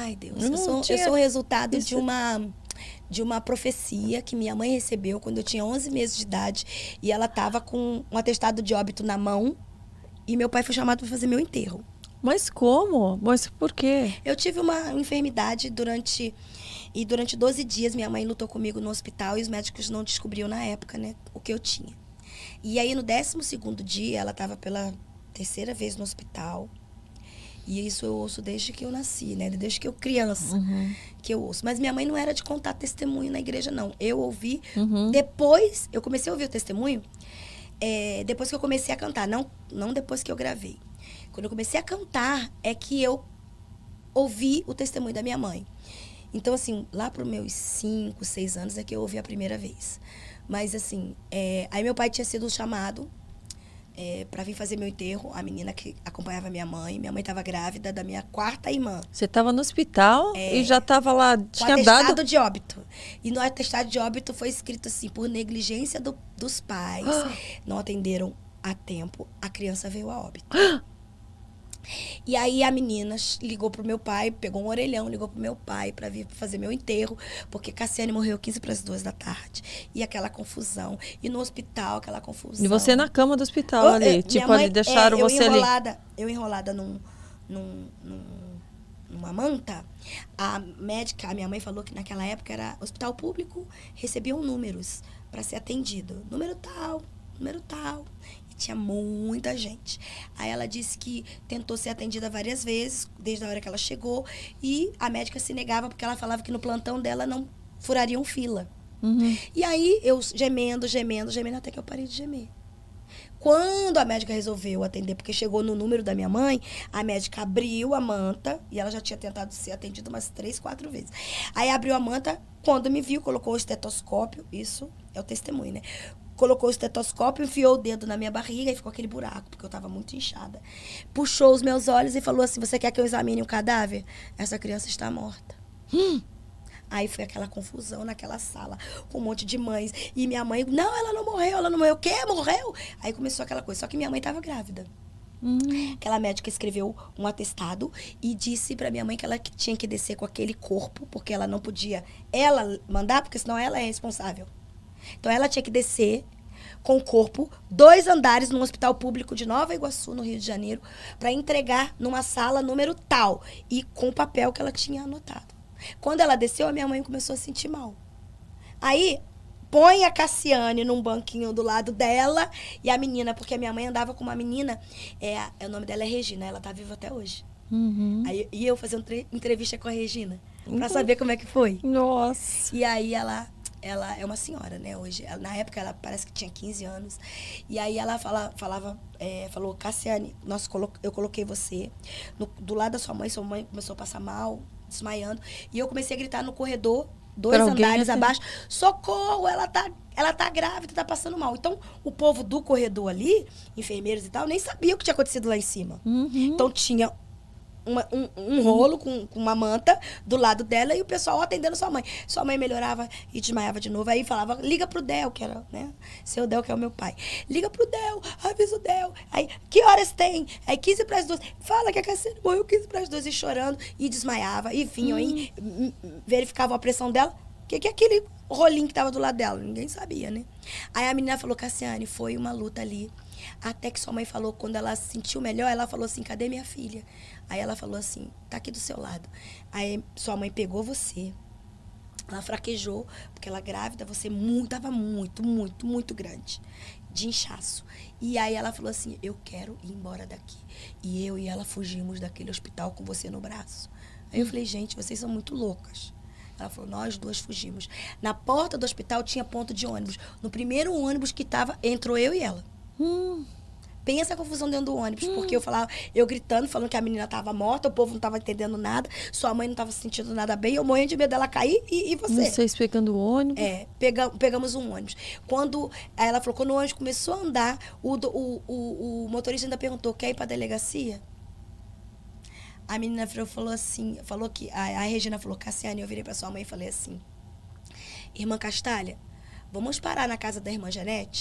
Ai, Deus, Eu eu não sou tinha o resultado isso. de uma profecia que minha mãe recebeu quando eu tinha 11 meses de idade. E ela estava com um atestado de óbito na mão e meu pai foi chamado para fazer meu enterro. Mas como? Mas por quê? Eu tive uma enfermidade durante 12 dias minha mãe lutou comigo no hospital e os médicos não descobriam na época, né, o que eu tinha. E aí no 12º dia ela estava pela terceira vez no hospital. E isso eu ouço desde que eu nasci, né? Desde que eu criança, que eu ouço. Mas minha mãe não era de contar testemunho na igreja, não. Eu ouvi depois, eu comecei a ouvir o testemunho, depois que eu comecei a cantar, não depois que eu gravei. Quando eu comecei a cantar, é que eu ouvi o testemunho da minha mãe. Então, assim, lá para os meus 5, 6 anos é que eu ouvi a primeira vez. Mas, assim, aí meu pai tinha sido chamado para vir fazer meu enterro, a menina que acompanhava minha mãe estava grávida da minha 4ª irmã. Você estava no hospital e já estava lá, Com tinha atestado dado... de óbito. E no atestado de óbito foi escrito assim, por negligência dos pais, não atenderam a tempo, a criança veio a óbito. E aí a menina ligou pro meu pai, pegou um orelhão, ligou pro meu pai para vir fazer meu enterro, porque Cassiane morreu 15 para as 2 da tarde. E aquela confusão. E no hospital, aquela confusão. E você na cama do hospital ali, tipo, ali deixaram você ali. Eu enrolada numa manta, a médica, a minha mãe falou que naquela época era hospital público, recebiam números para ser atendido. Número tal. E tinha muita gente. Aí ela disse que tentou ser atendida várias vezes, desde a hora que ela chegou, e a médica se negava porque ela falava que no plantão dela não furariam fila. E aí eu gemendo, até que eu parei de gemer. Quando a médica resolveu atender, porque chegou no número da minha mãe, a médica abriu a manta, e ela já tinha tentado ser atendida umas 3, 4 vezes. Aí abriu a manta, quando me viu, colocou o estetoscópio, isso é o testemunho, né? Colocou o estetoscópio, enfiou o dedo na minha barriga e ficou aquele buraco, porque eu estava muito inchada. Puxou os meus olhos e falou assim, você quer que eu examine o cadáver? Essa criança está morta. Aí foi aquela confusão naquela sala, com um monte de mães. E minha mãe, não, ela não morreu. O quê? Morreu? Aí começou aquela coisa. Só que minha mãe estava grávida. Aquela médica escreveu um atestado e disse pra minha mãe que ela tinha que descer com aquele corpo, porque ela não podia ela mandar, porque senão ela é responsável. Então ela tinha que descer com o corpo, 2 andares num hospital público de Nova Iguaçu, no Rio de Janeiro, para entregar numa sala número tal, e com o papel que ela tinha anotado. Quando ela desceu, a minha mãe começou a sentir mal. Aí, põe a Cassiane num banquinho do lado dela e a menina, porque a minha mãe andava com uma menina, o nome dela é Regina, ela tá viva até hoje. Aí eu fazer uma entrevista com a Regina, para saber como é que foi. Nossa. E aí ela é uma senhora, né, hoje. Na época, ela parece que tinha 15 anos. E aí ela falou, Cassiane, eu coloquei você do lado da sua mãe começou a passar mal, desmaiando. E eu comecei a gritar no corredor, 2 andares abaixo, socorro, ela tá grávida, tá passando mal. Então, o povo do corredor ali, enfermeiros e tal, nem sabia o que tinha acontecido lá em cima. Então, tinha um rolo com uma manta do lado dela e o pessoal atendendo sua mãe. Sua mãe melhorava e desmaiava de novo. Aí falava, liga pro Del, que era, né? Seu Del, que é o meu pai. Liga pro Del, avisa o Del. Aí, que horas tem? Aí, 15 para as 2. Fala que a Cassiane morreu 15 para as 2 e chorando e desmaiava. E vinham e verificavam a pressão dela. O que é aquele rolinho que tava do lado dela? Ninguém sabia, né? Aí a menina falou, Cassiane, foi uma luta ali. Até que sua mãe falou, quando ela se sentiu melhor, ela falou assim, cadê minha filha? Aí ela falou assim, tá aqui do seu lado. Aí sua mãe pegou você, ela fraquejou, porque ela grávida, você tava muito grande, de inchaço. E aí ela falou assim, eu quero ir embora daqui. E eu e ela fugimos daquele hospital com você no braço. Aí eu falei, gente, vocês são muito loucas. Ela falou, nós 2 fugimos. Na porta do hospital tinha ponto de ônibus. No primeiro ônibus que tava, entrou eu e ela. Pensa a confusão dentro do ônibus, porque eu gritando, falando que a menina estava morta, o povo não estava entendendo nada, sua mãe não estava sentindo nada bem, eu morrendo de medo dela cair e você. Vocês pegando o ônibus? Pegamos um ônibus. Aí ela falou, quando o ônibus começou a andar, o motorista ainda perguntou, quer ir para a delegacia? A menina falou assim, a Regina falou, Cassiane, eu virei para sua mãe e falei assim, irmã Castalha, vamos parar na casa da irmã Janete?